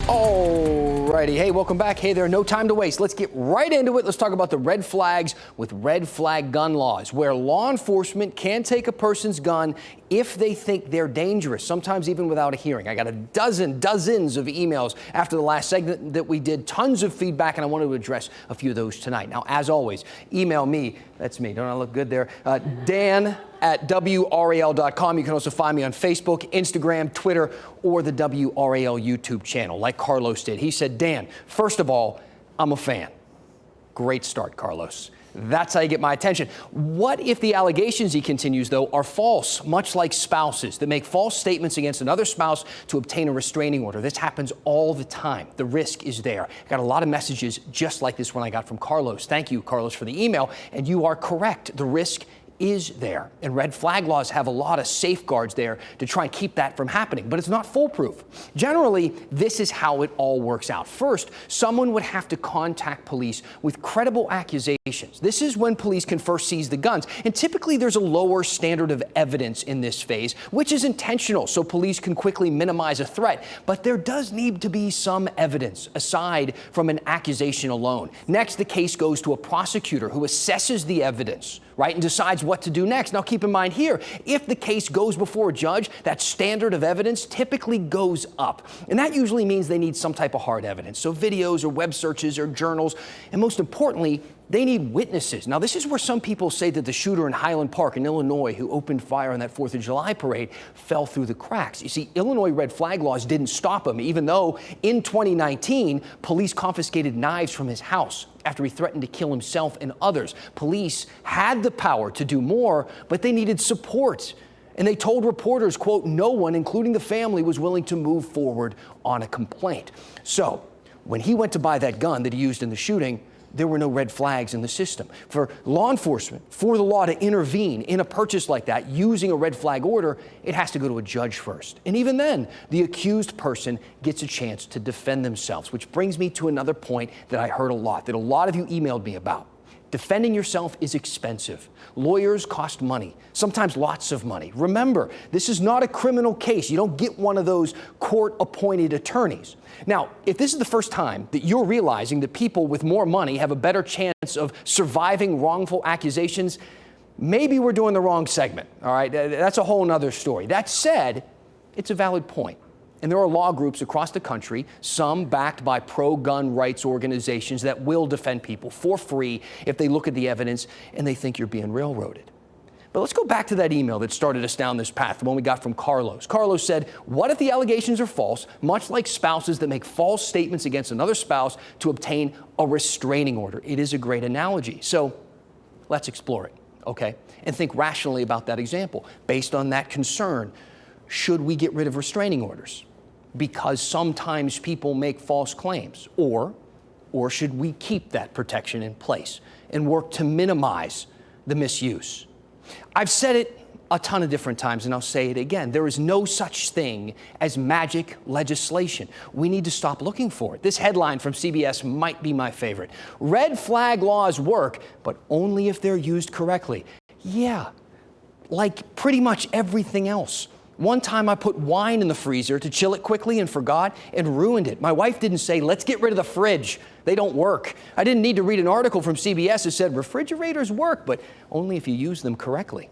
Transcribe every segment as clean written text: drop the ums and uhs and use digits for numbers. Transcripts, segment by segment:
Alrighty, hey, welcome back. Hey there, no time to waste. Let's get right into it. Let's talk about the red flags with red flag gun laws, where law enforcement can take a person's gun if they think they're dangerous, sometimes even without a hearing. I got dozens of emails after the last segment that we did, tons of feedback, and I wanted to address a few of those tonight. Now, as always, email me. That's me. Don't I look good there? Dan at WRAL.com. You can also find me on Facebook, Instagram, Twitter, or the WRAL YouTube channel, like Carlos did. He said, Dan, first of all, I'm a fan. Great start, Carlos. That's how you get my attention. What if the allegations, he continues, though, are false, much like spouses that make false statements against another spouse to obtain a restraining order? This happens all the time. The risk is there. I got a lot of messages just like this one I got from Carlos. Thank you, Carlos, for the email. And you are correct. The risk is there. And red flag laws have a lot of safeguards there to try and keep that from happening, but it's not foolproof. Generally, this is how it all works out. First, someone would have to contact police with credible accusations. This is when police can first seize the guns. And typically there's a lower standard of evidence in this phase, which is intentional, so police can quickly minimize a threat. But there does need to be some evidence aside from an accusation alone. Next, the case goes to a prosecutor who assesses the evidence, right, and decides what to do next. Now, keep in mind here, if the case goes before a judge, that standard of evidence typically goes up. And that usually means they need some type of hard evidence. So videos or web searches or journals, and most importantly, they need witnesses. Now, this is where some people say that the shooter in Highland Park in Illinois who opened fire on that 4th of July parade fell through the cracks. You see, Illinois red flag laws didn't stop him, even though in 2019, police confiscated knives from his house after he threatened to kill himself and others. Police had the power to do more, but they needed support. And they told reporters, quote, no one, including the family, was willing to move forward on a complaint. So when he went to buy that gun that he used in the shooting, there were no red flags in the system. For law enforcement, for the law to intervene in a purchase like that using a red flag order, it has to go to a judge first. And even then, the accused person gets a chance to defend themselves, which brings me to another point that I heard a lot, that a lot of you emailed me about. Defending yourself is expensive. Lawyers cost money, sometimes lots of money. Remember, this is not a criminal case. You don't get one of those court-appointed attorneys. Now, if this is the first time that you're realizing that people with more money have a better chance of surviving wrongful accusations, maybe we're doing the wrong segment, all right? That's a whole nother story. That said, it's a valid point. And there are law groups across the country, some backed by pro-gun rights organizations, that will defend people for free if they look at the evidence and they think you're being railroaded. But let's go back to that email that started us down this path, the one we got from Carlos. Carlos said, what if the allegations are false, much like spouses that make false statements against another spouse to obtain a restraining order? It is a great analogy. So let's explore it, okay? And think rationally about that example. Based on that concern, should we get rid of restraining orders? Because sometimes people make false claims, or should we keep that protection in place and work to minimize the misuse? I've said it a ton of different times, and I'll say it again. There is no such thing as magic legislation. We need to stop looking for it. This headline from CBS might be my favorite. Red flag laws work, but only if they're used correctly. Yeah, like pretty much everything else. One time I put wine in the freezer to chill it quickly and forgot and ruined it. My wife didn't say, let's get rid of the fridge. They don't work. I didn't need to read an article from CBS that said refrigerators work, but only if you use them correctly.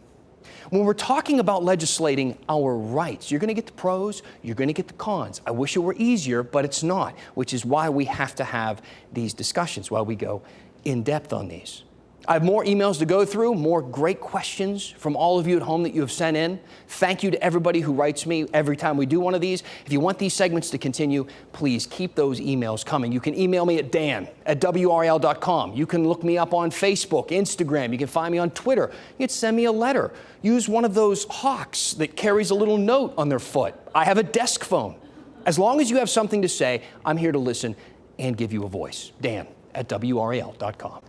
When we're talking about legislating our rights, you're going to get the pros, you're going to get the cons. I wish it were easier, but it's not, which is why we have to have these discussions, why we go in depth on these. I have more emails to go through, more great questions from all of you at home that you have sent in. Thank you to everybody who writes me every time we do one of these. If you want these segments to continue, please keep those emails coming. You can email me at dan@WRAL.com. You can look me up on Facebook, Instagram. You can find me on Twitter. You can send me a letter. Use one of those hawks that carries a little note on their foot. I have a desk phone. As long as you have something to say, I'm here to listen and give you a voice. Dan@WRAL.com.